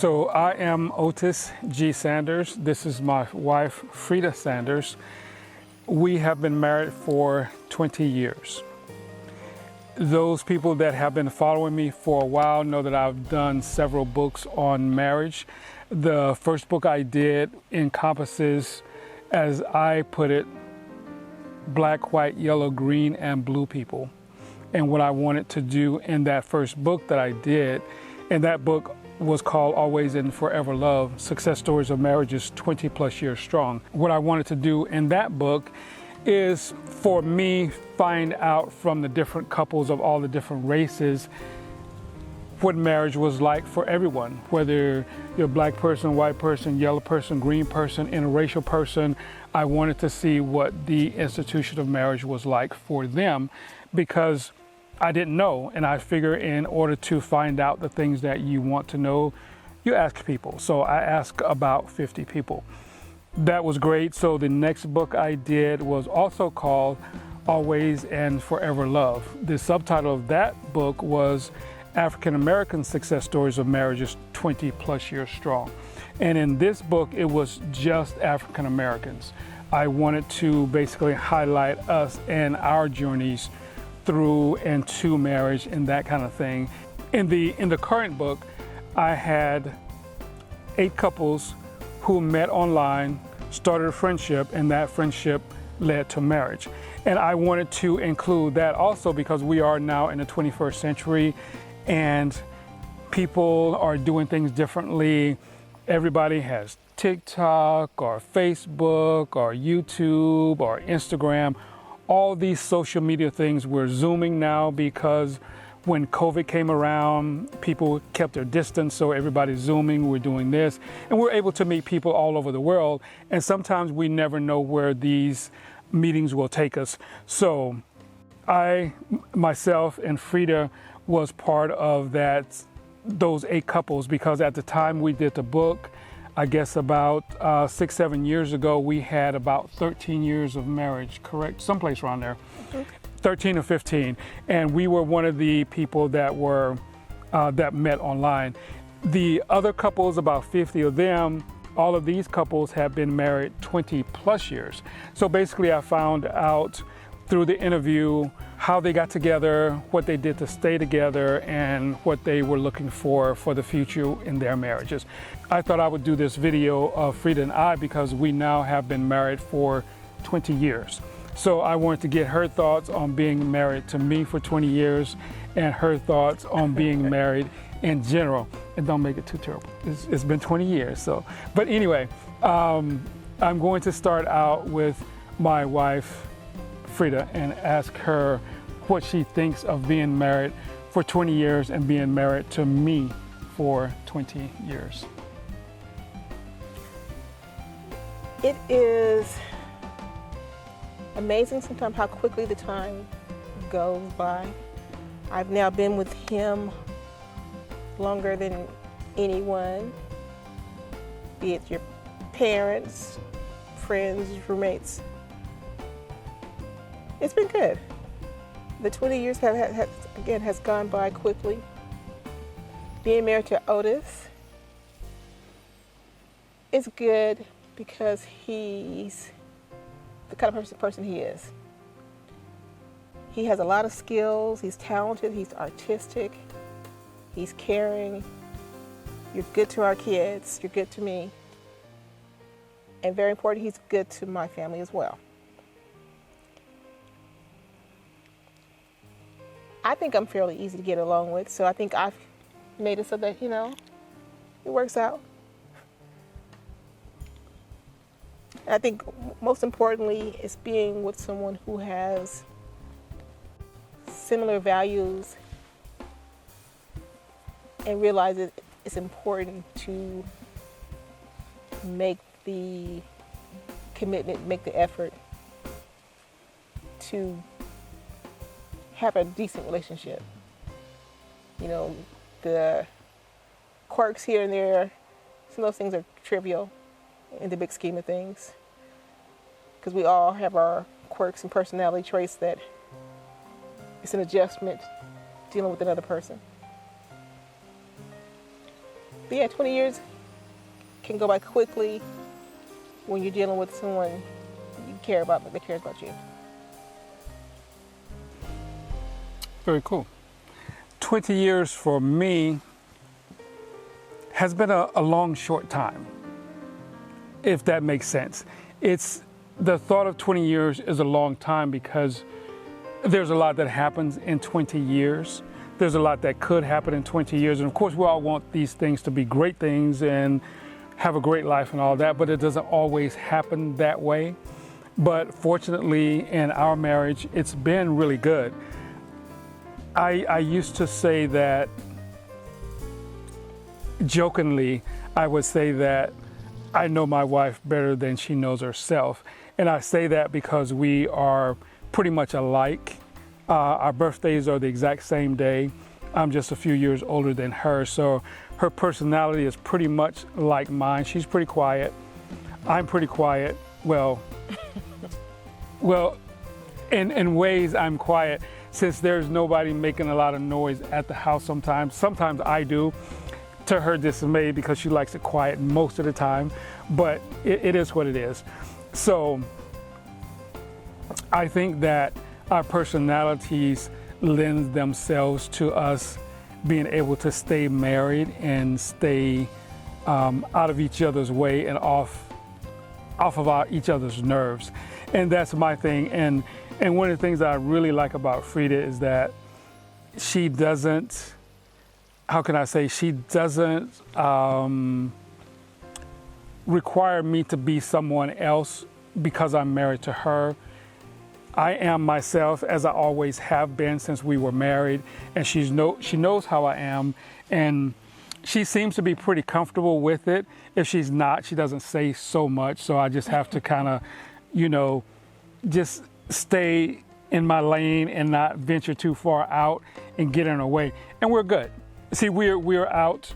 So I am Otis G. Sanders. This is my wife, Freda Sanders. We have been married for 20 years. Those people that have been following me for a while know that I've done several books on marriage. The first book I did encompasses, as I put it, black, white, yellow, green, and blue people. And what I wanted to do in that first book that I did, and that book was called Always and Forever Love, Success Stories of Marriages 20 plus years strong. What I wanted to do in that book is for me find out from the different couples of all the different races what marriage was like for everyone, whether you're a black person, white person, yellow person, green person, interracial person. I wanted to see what the institution of marriage was like for them because I didn't know, and I figure in order to find out the things that you want to know, you ask people. So I asked about 50 people. That was great. So the next book I did was also called Always and Forever Love. The subtitle of that book was African American Success Stories of Marriages 20 plus years strong. And in this book, it was just African Americans. I wanted to basically highlight us and our journeys through and to marriage and that kind of thing. In the current book, I had 8 couples who met online, started a friendship, and that friendship led to marriage. And I wanted to include that also because we are now in the 21st century and people are doing things differently. Everybody has TikTok or Facebook or YouTube or Instagram. All these social media things, we're Zooming now because when COVID came around, people kept their distance, so everybody's Zooming, we're doing this, and we're able to meet people all over the world, and sometimes we never know where these meetings will take us. So I, myself, and Freda was part of those 8 couples because at the time we did the book, I guess about 6-7 years ago, we had about 13 years of marriage, correct? Someplace around there, 13 or 15. And we were one of the people that were, that met online. The other couples, about 50 of them, all of these couples have been married 20 plus years. So basically I found out through the interview how they got together, what they did to stay together, and what they were looking for the future in their marriages. I thought I would do this video of Freda and I because we now have been married for 20 years. So I wanted to get her thoughts on being married to me for 20 years and her thoughts on being married in general. And don't make it too terrible. It's been 20 years. So, but anyway, I'm going to start out with my wife, Freda, and ask her what she thinks of being married for 20 years and being married to me for 20 years. It is amazing sometimes how quickly the time goes by. I've now been with him longer than anyone, be it your parents, friends, roommates. It's been good. The 20 years has gone by quickly. Being married to Otis is good because he's the kind of person he is. He has a lot of skills, he's talented, he's artistic, he's caring. You're good to our kids, you're good to me. And very important, he's good to my family as well. I think I'm fairly easy to get along with, so I think I've made it so that, it works out. I think most importantly is being with someone who has similar values and realize that it's important to make the commitment, make the effort to have a decent relationship. The quirks here and there, some of those things are trivial in the big scheme of things, because we all have our quirks and personality traits that it's an adjustment dealing with another person. But yeah, 20 years can go by quickly when you're dealing with someone you care about, but that cares about you. Very cool. 20 years for me has been a long, short time, if that makes sense. The thought of 20 years is a long time because there's a lot that happens in 20 years. There's a lot that could happen in 20 years. And of course, we all want these things to be great things and have a great life and all that, but it doesn't always happen that way. But fortunately, in our marriage, it's been really good. I used to say that, jokingly, I would say that I know my wife better than she knows herself. And I say that because we are pretty much alike. Our birthdays are the exact same day. I'm just a few years older than her. So her personality is pretty much like mine. She's pretty quiet. I'm pretty quiet. Well, in ways I'm quiet, since there's nobody making a lot of noise at the house sometimes. Sometimes I do, to her dismay, because she likes it quiet most of the time, but it is what it is. So I think that our personalities lend themselves to us being able to stay married and stay out of each other's way and off of each other's nerves. And that's my thing. And one of the things that I really like about Freda is that she doesn't, she doesn't require me to be someone else because I'm married to her. I am myself, as I always have been since we were married, and she knows how I am, and she seems to be pretty comfortable with it. If she's not, she doesn't say so much, so I just have to kind of, just stay in my lane and not venture too far out and get in her way, and we're good. See, we're out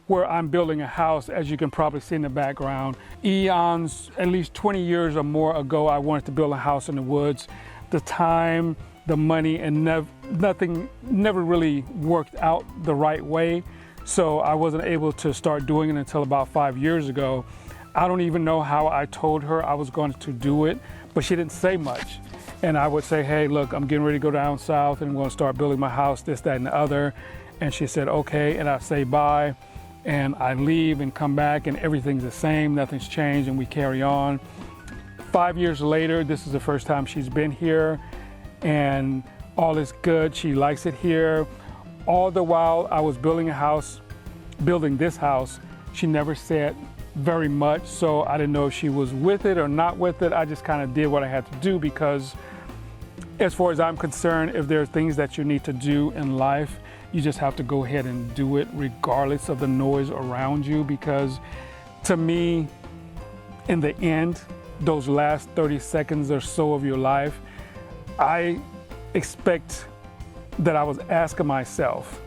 where I'm building a house, as you can probably see in the background. Eons, at least 20 years or more ago, I wanted to build a house in the woods. The time, the money, and nothing never really worked out the right way. So I wasn't able to start doing it until about 5 years ago. I don't even know how I told her I was going to do it, but she didn't say much. And I would say, hey, look, I'm getting ready to go down south and I'm going to start building my house, this, that, and the other. And she said, okay. And I say bye. And I leave and come back and everything's the same, nothing's changed, and we carry on. 5 years later, this is the first time she's been here, and all is good. She likes it here. All the while I was building this house, she never said very much, so I didn't know if she was with it or not with it. I just kind of did what I had to do, because as far as I'm concerned, if there are things that you need to do in life, you just have to go ahead and do it regardless of the noise around you, because to me, in the end, those last 30 seconds or so of your life, I expect that I was asking myself,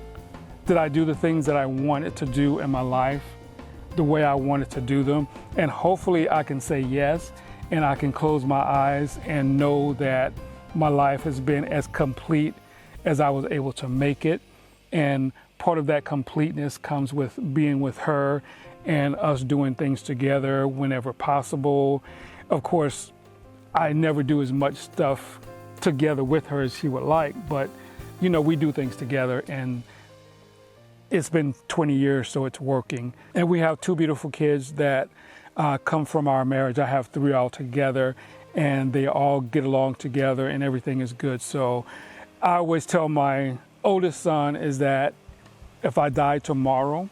did I do the things that I wanted to do in my life the way I wanted to do them? And hopefully I can say yes, and I can close my eyes and know that my life has been as complete as I was able to make it. And part of that completeness comes with being with her and us doing things together whenever possible. Of course, I never do as much stuff together with her as she would like, but we do things together, and it's been 20 years, so it's working. And we have 2 beautiful kids that come from our marriage. I have 3 altogether, and they all get along together and everything is good. So I always tell my oldest son is that if I die tomorrow,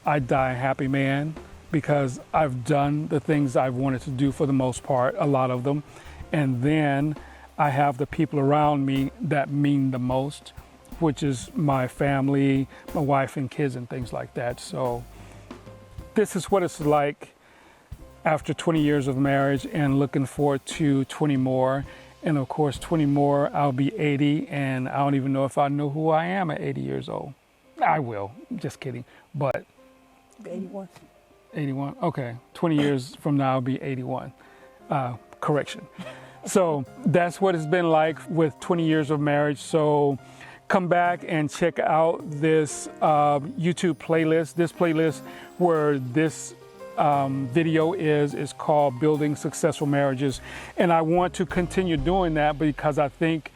I die a happy man, because I've done the things I've wanted to do for the most part, a lot of them. And then I have the people around me that mean the most, which is my family, my wife and kids and things like that. So this is what it's like after 20 years of marriage, and looking forward to 20 more. And of course, 20 more, I'll be 80, and I don't even know if I know who I am at 80 years old. I will, just kidding, but. 81. 81, okay. 20 years from now, I'll be 81, correction. So that's what it's been like with 20 years of marriage. So come back and check out this YouTube playlist. This playlist where this video is called Building Successful Marriages. And I want to continue doing that because I think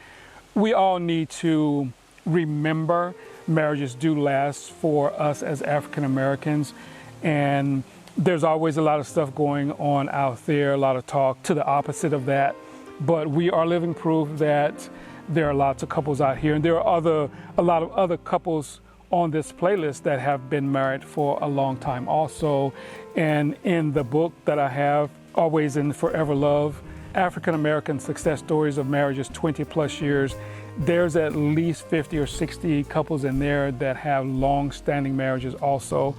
we all need to remember marriages do last for us as African Americans. And there's always a lot of stuff going on out there, a lot of talk to the opposite of that. But we are living proof that there are lots of couples out here, and there are a lot of other couples on this playlist that have been married for a long time also. And in the book that I have, Always and Forever Love, African American Success Stories of Marriages 20 plus years, there's at least 50 or 60 couples in there that have long-standing marriages also.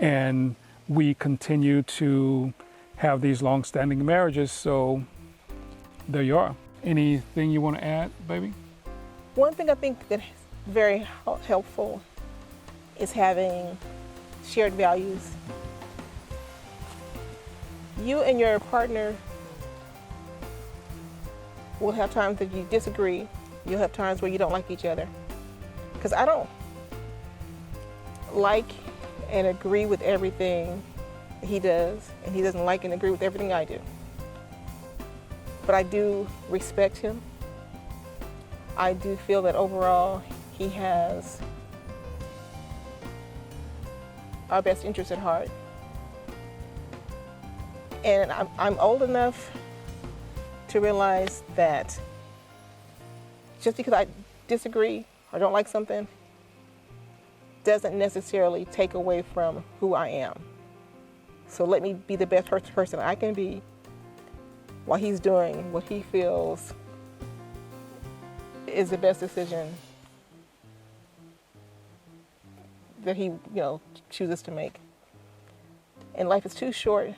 And we continue to have these long-standing marriages, so there you are. Anything you want to add, baby? One thing I think that is very helpful is having shared values. You and your partner will have times that you disagree. You'll have times where you don't like each other. Because I don't like and agree with everything he does, and he doesn't like and agree with everything I do. But I do respect him. I do feel that overall he has our best interests at heart. And I'm old enough to realize that just because I disagree or don't like something doesn't necessarily take away from who I am. So let me be the best person I can be while he's doing what he feels is the best decision that he, chooses to make. And life is too short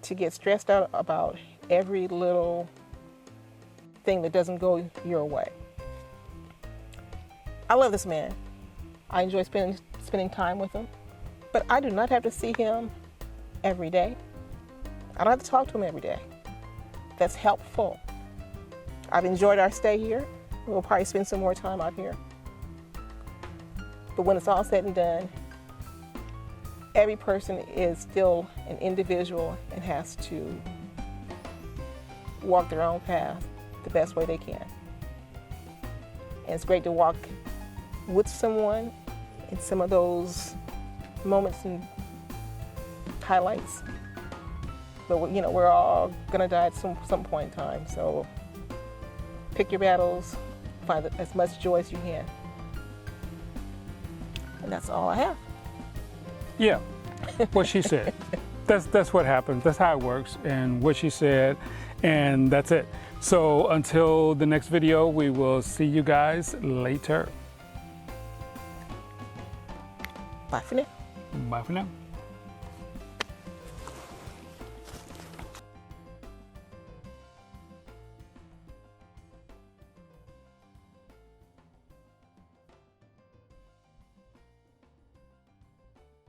to get stressed out about every little thing that doesn't go your way. I love this man. I enjoy spending time with him, but I do not have to see him every day. I don't have to talk to him every day. That's helpful. I've enjoyed our stay here. We'll probably spend some more time out here. But when it's all said and done, every person is still an individual and has to walk their own path the best way they can. And it's great to walk with someone in some of those moments and highlights. But we're all gonna die at some point in time. So pick your battles, find as much joy as you can. And that's all I have. Yeah, what she said. That's what happens. That's how it works. And what she said, and that's it. So until the next video, we will see you guys later. Bye for now. Bye for now.